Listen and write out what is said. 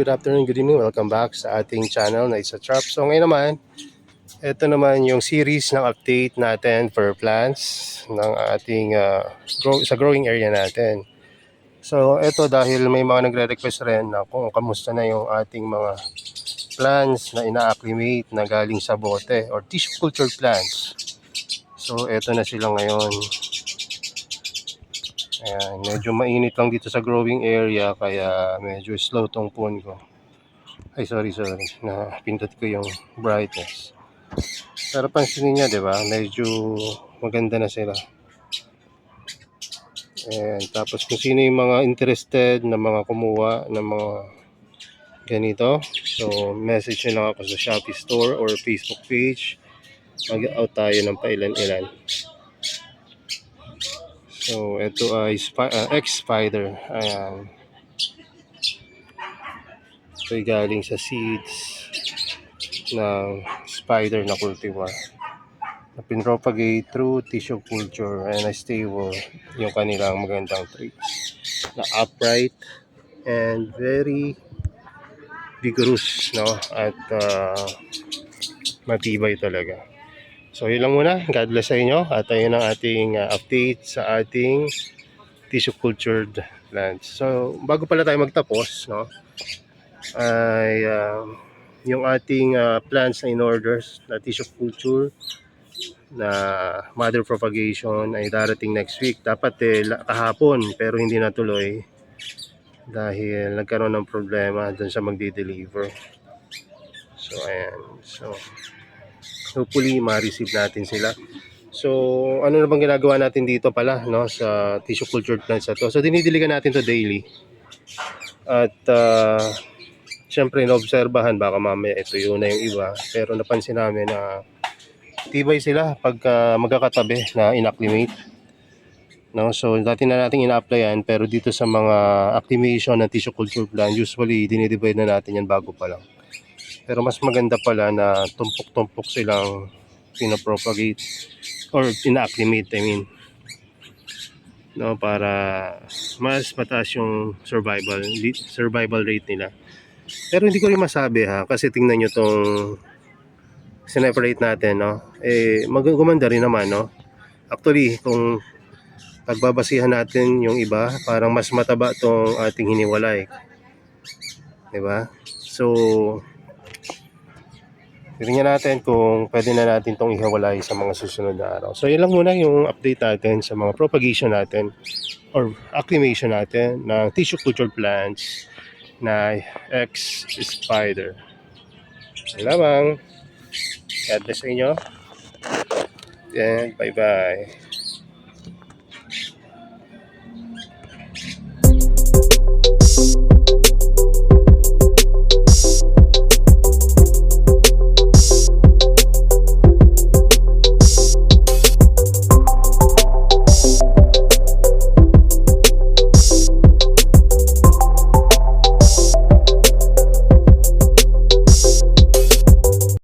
good afternoon, good evening. Welcome back sa ating channel na Isa Trap. So ngayon naman, ito naman yung series ng update natin for plants ng ating sa growing area natin. So ito dahil may mga nagre-request rin na kung kamusta na yung ating mga plants na ina-acclimate na galing sa bote or tissue culture plants. So ito na sila ngayon. Ayan, medyo mainit lang dito sa growing area kaya medyo slow tong phone ko. Ay, sorry. Napindot ko yung brightness. Pero pansinin niya, di ba? Medyo maganda na sila. And tapos kung sino yung mga interested na mga kumuha ng mga ganito, so message nyo lang ako sa Shopee Store or Facebook page. Mag-out tayo ng pailan-ilan. So, ito ay X-Spider. Ayan. Ito ay galing sa seeds ng spider na cultivar. Na pinropagate through tissue culture and stable yung kanilang magandang traits. Na upright and very vigorous, no? At matibay talaga. So, yun lang muna. God bless sa inyo. At ayun ang ating update sa ating tissue cultured plants. So, bago pala tayo magtapos, no? Ay yung ating plants na in-orders na tissue culture na mother propagation ay darating next week. Dapat kahapon pero hindi natuloy dahil nagkaroon ng problema dun sa magdi-deliver. So, ayan. So, hopefully ma-receive natin sila. So, ano na bang ginagawa natin dito pala, no, sa tissue cultured plants na to? So, dinidiligan natin to daily. At syempre, inobserbahan, baka mamaya ito yun na yung iba. Pero napansin namin na tibay sila pagka magkakatabi na inacclimate. No? So, dati na natin ina-applyan, pero dito sa mga acclimation ng tissue culture plant, usually dinidivide na natin yan bago pa lang. Pero mas maganda pala na tumpok-tumpok silang pinapropagate or ina-acclimate, I mean. No, para mas mataas yung survival rate nila. Pero hindi ko rin masabi kasi tingnan nyo tong sineparate natin, no? Magagumanda rin naman, no? Actually, kung pagbabasihan natin yung iba, parang mas mataba tong ating hiniwalay. Diba? So, tingnan natin kung pwede na natin itong ihiwalay sa mga susunod na araw. So, yun lang muna yung update natin sa mga propagation natin or acclimation natin ng tissue culture plants na X-Spider. Yun lamang. God bless sa inyo. And bye-bye.